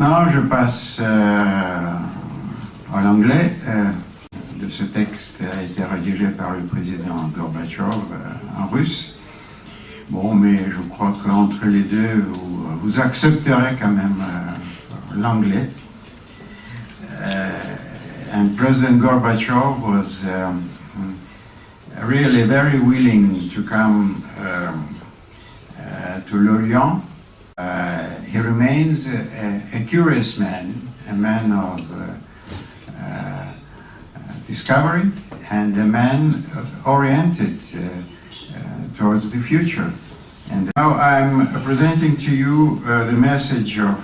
maintenant, je passe en anglais. Ce texte a été rédigé par le président Gorbachev en russe. Bon, mais je crois qu'entre les deux, vous accepterez quand même l'anglais. And President Gorbachev was really very willing to come to Lorient. He remains a curious man, a man of discovery, and a man oriented towards the future. And now I'm presenting to you the message of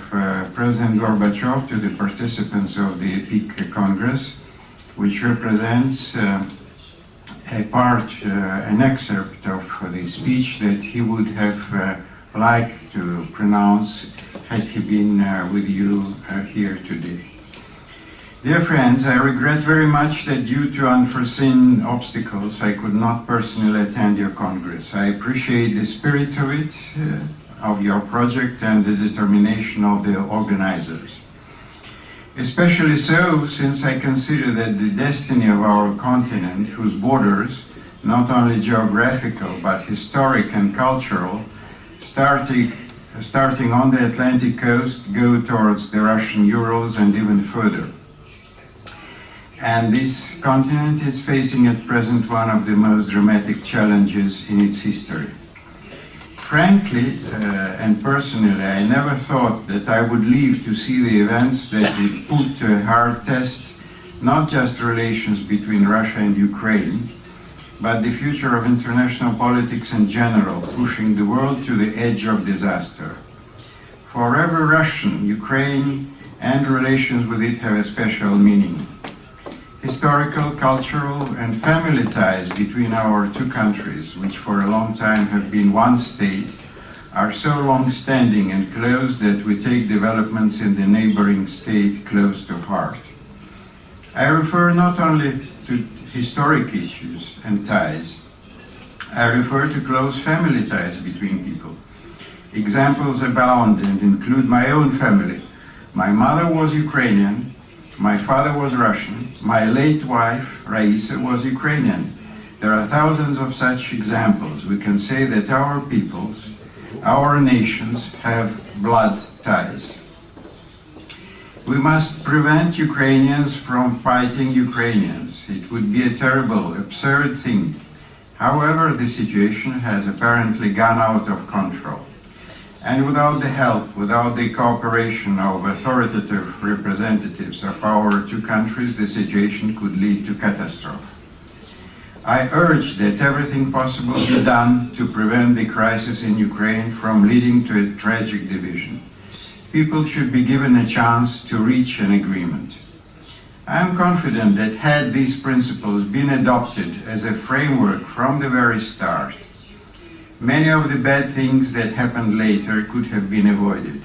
President Gorbachev to the participants of the EPIC Congress, which represents a part, an excerpt of the speech that he would have liked to pronounce had he been with you here today. Dear friends, I regret very much that due to unforeseen obstacles, I could not personally attend your Congress. I appreciate the spirit of it, of your project, and the determination of the organizers. Especially so, since I consider that the destiny of our continent, whose borders, not only geographical but historic and cultural, starting on the Atlantic coast, go towards the Russian Urals and even further. And this continent is facing at present one of the most dramatic challenges in its history. Frankly and personally, I never thought that I would live to see the events that would put to a hard test not just relations between Russia and Ukraine, but the future of international politics in general, pushing the world to the edge of disaster. For every Russian, Ukraine and relations with it have a special meaning. Historical, cultural, and family ties between our two countries, which for a long time have been one state, are so long-standing and close that we take developments in the neighboring state close to heart. I refer not only to historic issues and ties, I refer to close family ties between people. Examples abound and include my own family. My mother was Ukrainian, my father was Russian, my late wife, Raisa, was Ukrainian. There are thousands of such examples. We can say that our peoples, our nations, have blood ties. We must prevent Ukrainians from fighting Ukrainians. It would be a terrible, absurd thing. However, the situation has apparently gone out of control. And without the help, without the cooperation of authoritative representatives of our two countries, the situation could lead to catastrophe. I urge that everything possible be done to prevent the crisis in Ukraine from leading to a tragic division. People should be given a chance to reach an agreement. I am confident that had these principles been adopted as a framework from the very start, many of the bad things that happened later could have been avoided.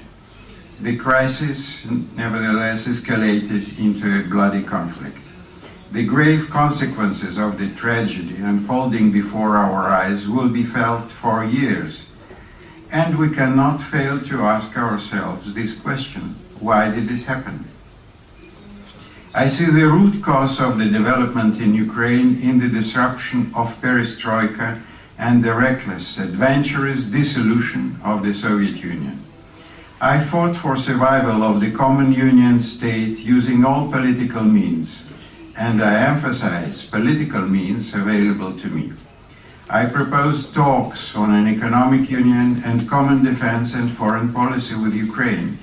The crisis, nevertheless, escalated into a bloody conflict. The grave consequences of the tragedy unfolding before our eyes will be felt for years. And we cannot fail to ask ourselves this question: why did it happen? I see the root cause of the development in Ukraine in the disruption of perestroika and the reckless, adventurous dissolution of the Soviet Union. I fought for survival of the common union state using all political means, and I emphasize political means available to me. I proposed talks on an economic union and common defense and foreign policy with Ukraine.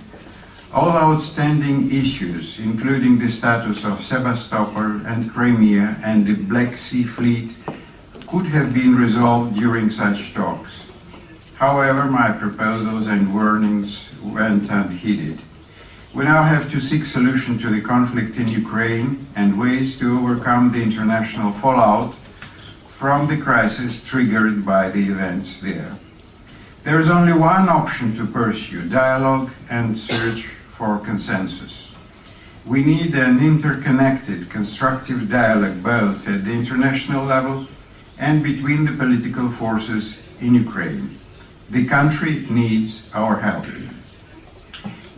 All outstanding issues, including the status of Sebastopol and Crimea and the Black Sea Fleet, could have been resolved during such talks. However, my proposals and warnings went unheeded. We now have to seek solution to the conflict in Ukraine and ways to overcome the international fallout from the crisis triggered by the events there. There is only one option to pursue: dialogue and search for consensus. We need an interconnected, constructive dialogue both at the international level and between the political forces in Ukraine. The country needs our help.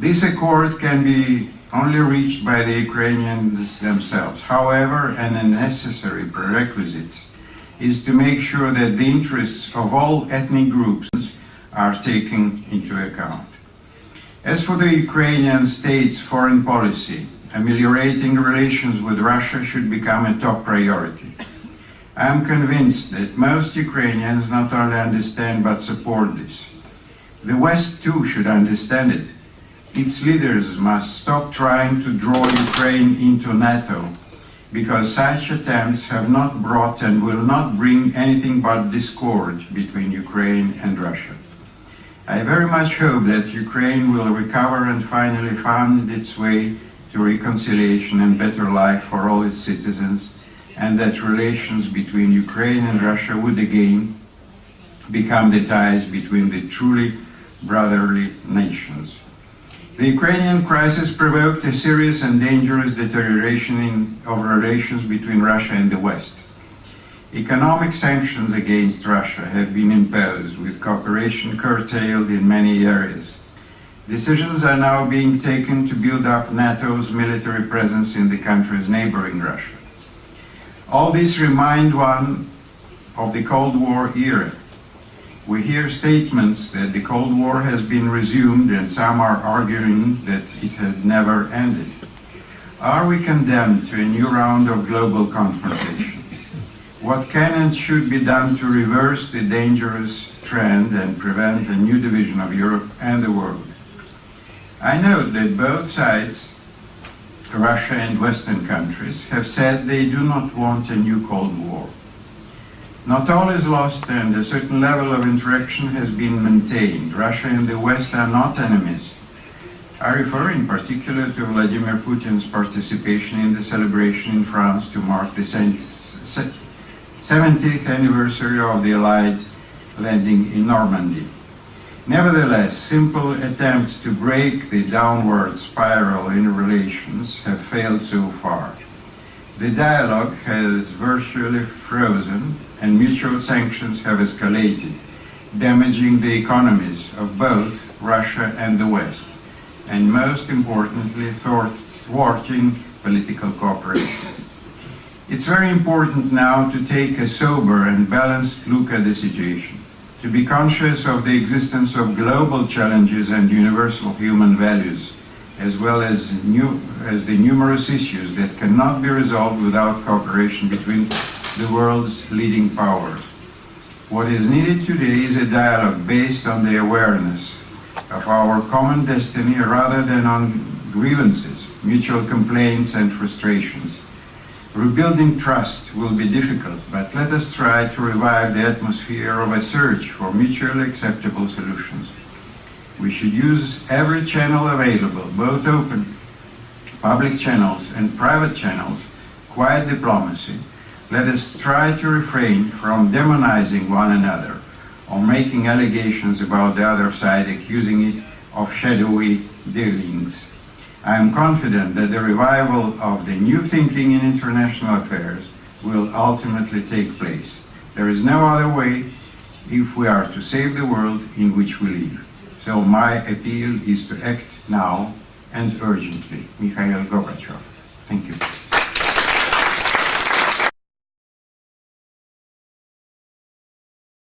This accord can be only reached by the Ukrainians themselves. However, and a necessary prerequisite is to make sure that the interests of all ethnic groups are taken into account. As for the Ukrainian state's foreign policy, ameliorating relations with Russia should become a top priority. I am convinced that most Ukrainians not only understand but support this. The West too should understand it. Its leaders must stop trying to draw Ukraine into NATO, because such attempts have not brought and will not bring anything but discord between Ukraine and Russia. I very much hope that Ukraine will recover and finally find its way to reconciliation and better life for all its citizens, and that relations between Ukraine and Russia would again become the ties between the truly brotherly nations. The Ukrainian crisis provoked a serious and dangerous deterioration of relations between Russia and the West. Economic sanctions against Russia have been imposed, with cooperation curtailed in many areas. Decisions are now being taken to build up NATO's military presence in the countries neighboring Russia. All this remind one of the Cold War era. We hear statements that the Cold War has been resumed, and some are arguing that it had never ended. Are we condemned to a new round of global confrontation? What can and should be done to reverse the dangerous trend and prevent a new division of Europe and the world? I note that both sides, Russia and Western countries, have said they do not want a new Cold War. Not all is lost, and a certain level of interaction has been maintained. Russia and the West are not enemies. I refer in particular to Vladimir Putin's participation in the celebration in France to mark the 70th anniversary of the Allied landing in Normandy. Nevertheless, simple attempts to break the downward spiral in relations have failed so far. The dialogue has virtually frozen, and mutual sanctions have escalated, damaging the economies of both Russia and the West, and most importantly, thwarting political cooperation. It's very important now to take a sober and balanced look at the situation, to be conscious of the existence of global challenges and universal human values, as well as the numerous issues that cannot be resolved without cooperation between the world's leading powers. What is needed today is a dialogue based on the awareness of our common destiny rather than on grievances, mutual complaints and frustrations. Rebuilding trust will be difficult, but let us try to revive the atmosphere of a search for mutually acceptable solutions. We should use every channel available, both open, public channels and private channels, quiet diplomacy. Let us try to refrain from demonizing one another or making allegations about the other side, accusing it of shadowy dealings. I am confident that the revival of the new thinking in international affairs will ultimately take place. There is no other way if we are to save the world in which we live. So my appeal is to act now and urgently. Monsieur Gorbachev. Thank you.